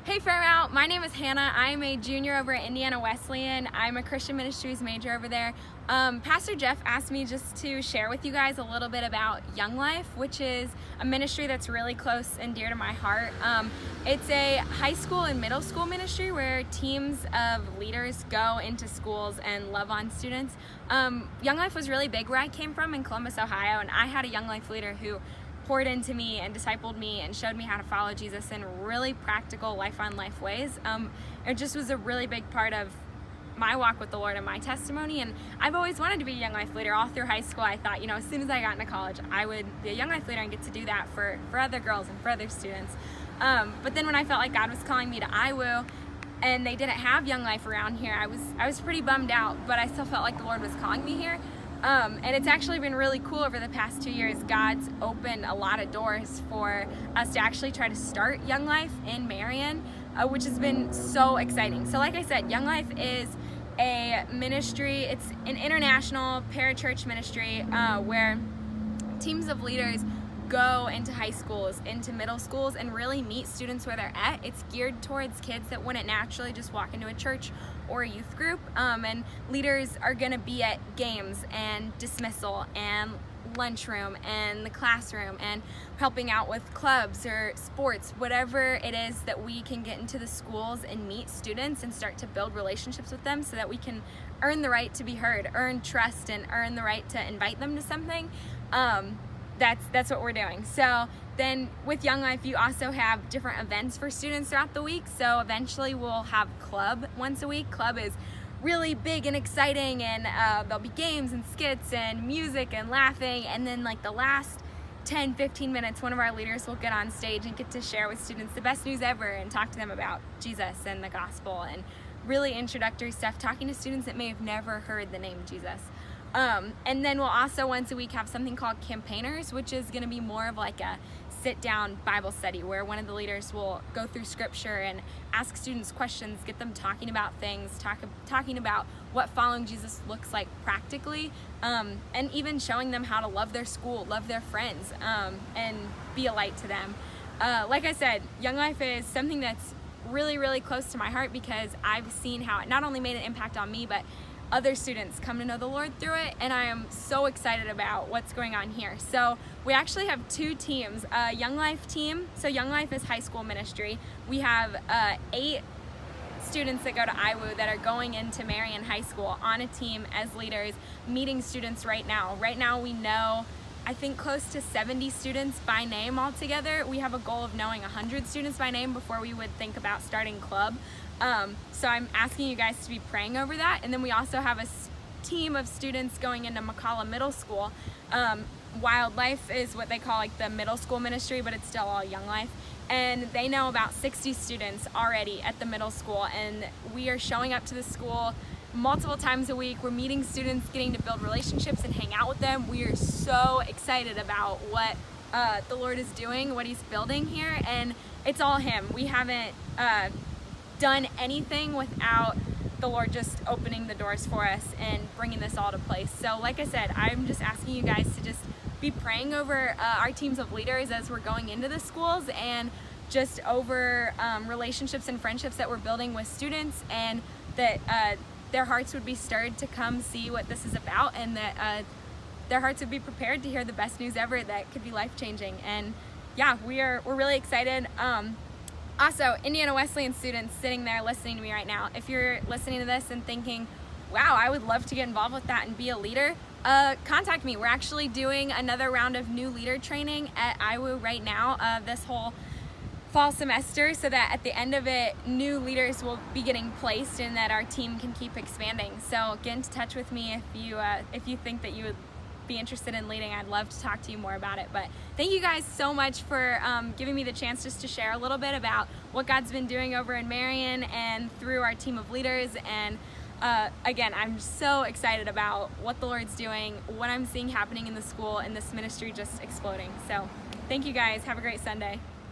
Hey Fairmount, my name is Hannah. I'm a junior over at Indiana Wesleyan. I'm a Christian Ministries major over there. Pastor Jeff asked me just to share with you guys a little bit about Young Life, which is a ministry that's really close and dear to my heart. It's a high school and middle school ministry where teams of leaders go into schools and love on students. Young Life was really big where I came from in Columbus, Ohio, and I had a Young Life leader who poured into me and discipled me and showed me how to follow Jesus in really practical life-on-life ways. It just was a really big part of my walk with the Lord and my testimony, and I've always wanted to be a Young Life leader. All through high school I thought, as soon as I got into college, I would be a Young Life leader and get to do that for other girls and for other students. But then when I felt like God was calling me to IWU and they didn't have Young Life around here, I was pretty bummed out, but I still felt like the Lord was calling me here. And it's actually been really cool over the past 2 years. God's opened a lot of doors for us to actually try to start Young Life in Marion, which has been so exciting. So like I said, Young Life is a ministry. It's an international parachurch ministry where teams of leaders go into high schools, into middle schools, and really meet students where they're at. It's geared towards kids that wouldn't naturally just walk into a church or a youth group, and leaders are going to be at games and dismissal and lunchroom and the classroom and helping out with clubs or sports, whatever it is that we can get into the schools and meet students and start to build relationships with them so that we can earn the right to be heard, earn trust, and earn the right to invite them to something. That's what we're doing. So then with Young Life, you also have different events for students throughout the week. So eventually we'll have club once a week. Club is really big and exciting, and there'll be games and skits and music and laughing. And then like the last 10-15 minutes, one of our leaders will get on stage and get to share with students the best news ever and talk to them about Jesus and the gospel and really introductory stuff, talking to students that may have never heard the name Jesus. And then we'll also once a week have something called Campaigners, which is going to be more of like a sit-down Bible study where one of the leaders will go through scripture and ask students questions, get them talking about things, talking about what following Jesus looks like practically, and even showing them how to love their school, love their friends, and be a light to them. Like I said, Young Life is something that's really, really close to my heart because I've seen how it not only made an impact on me, but other students come to know the Lord through it, and I am so excited about what's going on here. So we actually have two teams, a Young Life team. So Young Life is high school ministry. We have 8 students that go to IWU that are going into Marion High School on a team as leaders, meeting students right now. Right now we know, I think, close to 70 students by name altogether. We have a goal of knowing 100 students by name before we would think about starting club. So I'm asking you guys to be praying over that. And then we also have a team of students going into McCalla Middle School. Wildlife is what they call like the middle school ministry, but it's still all Young Life. And they know about 60 students already at the middle school, and we are showing up to the school multiple times a week. We're meeting students, getting to build relationships and hang out with them. We are so excited about what the Lord is doing, what He's building here, and it's all Him. We haven't done anything without the Lord just opening the doors for us and bringing this all to place. So like I said, I'm just asking you guys to just be praying over our teams of leaders as we're going into the schools, and just over relationships and friendships that we're building with students, and that their hearts would be stirred to come see what this is about, and that their hearts would be prepared to hear the best news ever that could be life-changing. And yeah, we're really excited. Also, Indiana Wesleyan students sitting there listening to me right now, if you're listening to this and thinking, wow, I would love to get involved with that and be a leader, contact me. We're actually doing another round of new leader training at IWU right now, this whole fall semester, so that at the end of it, new leaders will be getting placed and that our team can keep expanding. So get in touch with me if you think that you would be interested in leading. I'd love to talk to you more about it. But thank you guys so much for giving me the chance just to share a little bit about what God's been doing over in Marion and through our team of leaders. And again, I'm so excited about what the Lord's doing, what I'm seeing happening in the school, and this ministry just exploding. So thank you guys. Have a great Sunday.